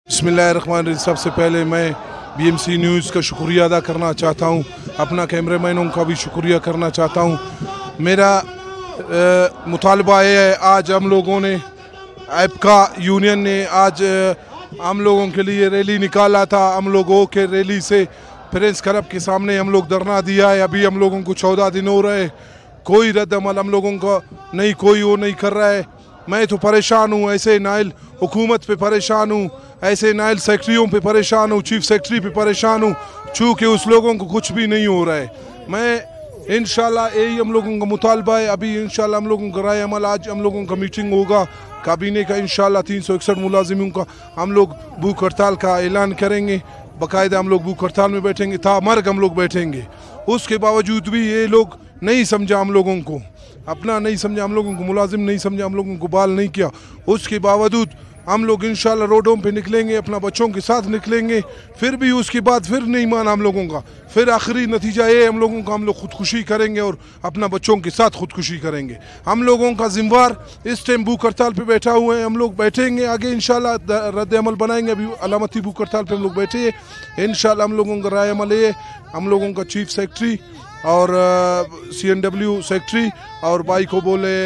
बिस्मिल्लाहिर्रहमानिर्रहीम। सबसे पहले मैं BMC न्यूज़ का शुक्रिया अदा करना चाहता हूँ, अपना कैमरामैनों का भी शुक्रिया करना चाहता हूँ। मेरा मुतालबा है, आज हम लोगों ने ऐपका यूनियन ने आज हम लोगों के लिए रैली निकाला था। हम लोगों के रैली से प्रेस क्लब के सामने हम लोग धरना दिया है। अभी हम लोगों को 14 दिन हो रहे, कोई रद्द अमल हम लोगों का नहीं, कोई वो नहीं कर रहा है। मैं तो परेशान हूँ, ऐसे नाइल हुकूमत पे परेशान हूँ, ऐसे नाइल सेक्रेटरियों पे परेशान हूँ, चीफ सेक्रेटरी पे परेशान हूँ, चूँकि उस लोगों को कुछ भी नहीं हो रहा है। मैं इंशाल्लाह यही हम लोगों का मुतालबा है। अभी इंशाल्लाह हम लोगों का राय अमल, आज हम लोगों का मीटिंग होगा काबीने का। इंशाल्लाह 361 मुलाजिमों का हम लोग भूख हड़ताल का ऐलान करेंगे। बाकायदा हम लोग भूख हड़ताल में बैठेंगे, था मर्ग हम लोग बैठेंगे। उसके बावजूद भी ये लोग नहीं समझा, हम लोगों को अपना नहीं समझा, हम लोगों को मुलाजिम नहीं समझा, हम लोगों को बाल नहीं किया। उसके बावजूद हम लोग इंशाल्लाह रोडों पे निकलेंगे, अपना बच्चों के साथ निकलेंगे। फिर भी उसके बाद फिर नहीं माना हम लोगों का, फिर आखिरी नतीजा ये हम लोगों का, हम लोग खुदकुशी करेंगे और अपना बच्चों के साथ खुदकुशी करेंगे। हम लोगों का जिम्मेवार इस टाइम भूख हड़ताल पे बैठा हुए हैं। हम लोग बैठेंगे आगे इंशाल्लाह रद्द अमल बनाएंगे। अभी अलामती भूख हड़ताल पे हम लोग बैठे हैं। इंशाल्लाह हम लोगों का राय अमल ये, हम लोगों का चीफ सेक्रेटरी और CNW सेक्रेटरी और भाई को बोले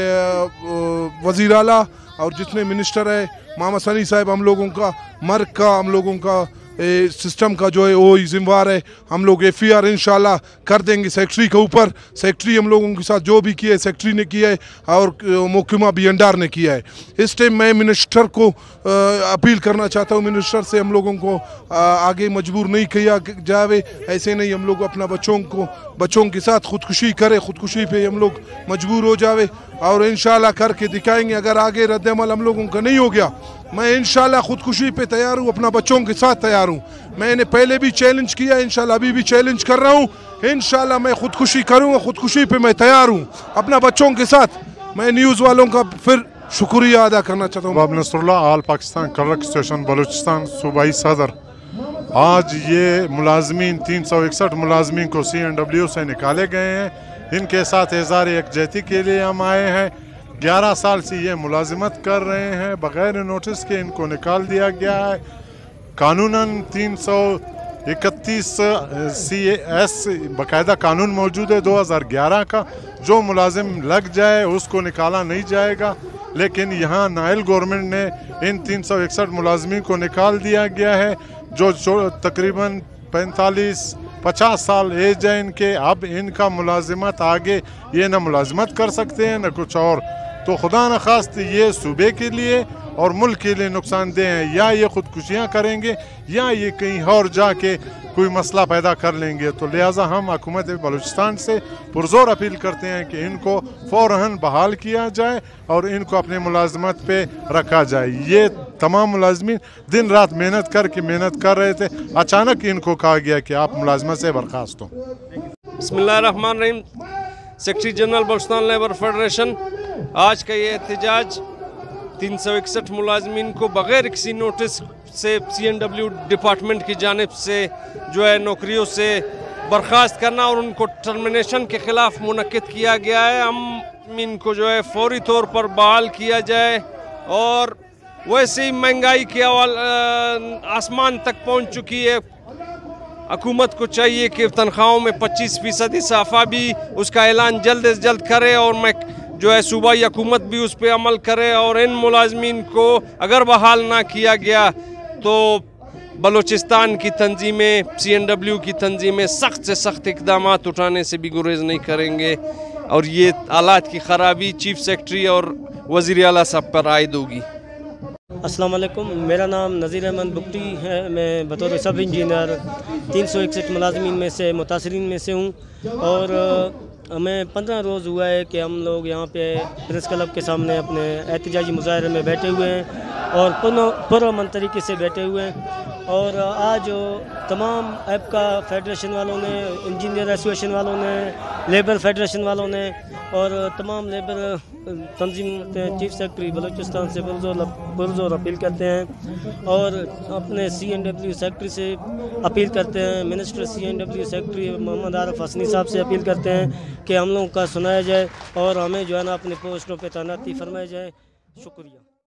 वज़ीर आला और जितने मिनिस्टर है, मोहम्मद सनी साहब, हम लोगों का मर्ग का, हम लोगों का सिस्टम का जो है वो जिम्मेवार है। हम लोग FIR इंशाल्लाह कर देंगे सेक्रेटरी के ऊपर। सेक्रेटरी हम लोगों के साथ जो भी किया है सेक्रेटरी ने किया है और मुहकमा BNR ने किया है। इस टाइम मैं मिनिस्टर को अपील करना चाहता हूँ, मिनिस्टर से हम लोगों को आगे मजबूर नहीं किया जावे। ऐसे नहीं, हम लोग अपना बच्चों के साथ खुदकुशी करें, खुदकुशी पे हम लोग मजबूर हो जावे और इंशाल्लाह करके दिखाएंगे। अगर आगे रद्द अमल हम लोगों का नहीं हो गया, मैं इंशाल्लाह खुदकुशी पे तैयार हूँ, अपना बच्चों के साथ तैयार हूँ। मैंने पहले भी चैलेंज किया, इंशाल्लाह अभी भी चैलेंज कर रहा हूँ। इंशाल्लाह मैं खुदकुशी करूँगा, खुदकुशी पे मैं तैयार हूँ अपना बच्चों के साथ। मैं न्यूज़ वालों का फिर शुक्रिया अदा करना चाहता हूँ। बाब नसरुल्लाह, आल पाकिस्तान क्लर्क स्टेशन बलूचिस्तान सूबाई सदर। आज ये मुलाजमीन 361 मुलाजमीन को CNW से निकाले गए हैं। इनके साथ इज़हार यकजहती के लिए हम आए हैं। 11 साल से ये मुलाजिमत कर रहे हैं, बग़ैर नोटिस के इनको निकाल दिया गया है। कानूनन 331 CS बाकायदा कानून मौजूद है 2011 का। जो मुलाजिम लग जाए उसको निकाला नहीं जाएगा, लेकिन यहाँ नाइल गवर्नमेंट ने इन 361 मुलाजमीन को निकाल दिया गया है, जो तकरीबन 45-50 साल एज है इनके। अब इनका मुलाजिमत आगे ये ना मुलाजिमत कर सकते हैं न कुछ और। तो खुदा न खास्त ये सूबे के लिए और मुल्क के लिए नुकसानदेह हैं। या ये खुदकुशियाँ करेंगे या ये कहीं और जाके कोई मसला पैदा कर लेंगे। तो लिहाजा हम हुकूमत बलूचिस्तान से पुरजोर अपील करते हैं कि इनको फ़ौरन बहाल किया जाए और इनको अपने मुलाजमत पे रखा जाए। ये तमाम मुलाजमीन दिन रात मेहनत कर रहे थे, अचानक इनको कहा गया कि आप मुलाजमत से बर्खास्त हो। बिस्मिल्लाहिर्रहमानिर्रहीम। Secretary general Balochistan labour federation, आज का ये एहतजाज 361 मुलाजमीन को बग़ैर किसी नोटिस से CNW डिपार्टमेंट की जानिब से जो है नौकरियों से बर्खास्त करना और उनको टर्मिनेशन के ख़िलाफ़ मुनक्किद किया गया है। हम इनको जो है फौरी तौर पर बहाल किया जाए और वैसे ही महंगाई के आसमान तक पहुंच चुकी है। हुकूमत को चाहिए कि तनख्वाहों में 25% इजाफा भी उसका ऐलान जल्द से जल्द करे और मैं जो है सूबाई हुकूमत भी उस पर अमल करे। और इन मुलाजमीन को अगर बहाल ना किया गया तो बलूचिस्तान की तंजीमें, CNW की तंजीमें सख्त से सख्त इकदाम उठाने से भी गुरेज नहीं करेंगे और ये हालात की ख़राबी चीफ सेक्रेटरी और वज़ीर आला साहब पर आयद होगी। अस्सलाम वालेकुम, मेरा नाम नज़ीर अहमद बुक्टी है। मैं बतौर सब इंजीनियर 361 मुलाजमीन में से मुतासरीन में से हूँ और हमें 15 रोज़ हुआ है कि हम लोग यहाँ पे प्रेस क्लब के सामने अपने एहतजाजी मुजाहरे में बैठे हुए हैं और पुरअमन तरीके से बैठे हुए हैं। और आज तमाम ऐपका फेडरेशन वालों ने, इंजीनियर एसोसिएशन वालों ने, लेबर फेडरेशन वालों ने और तमाम लेबर तंजीम चीफ सेक्रेटरी बलूचिस्तान से पुरजोर अपील करते हैं और अपने CNW सेक्रेटरी से अपील करते हैं, minister CNW secretary Mohammad Arif Hasni साहब से अपील करते हैं कि हम लोगों का सुनाया जाए और हमें जो है ना अपने पोस्टों पर तैनाती फरमाई जाए। शुक्रिया।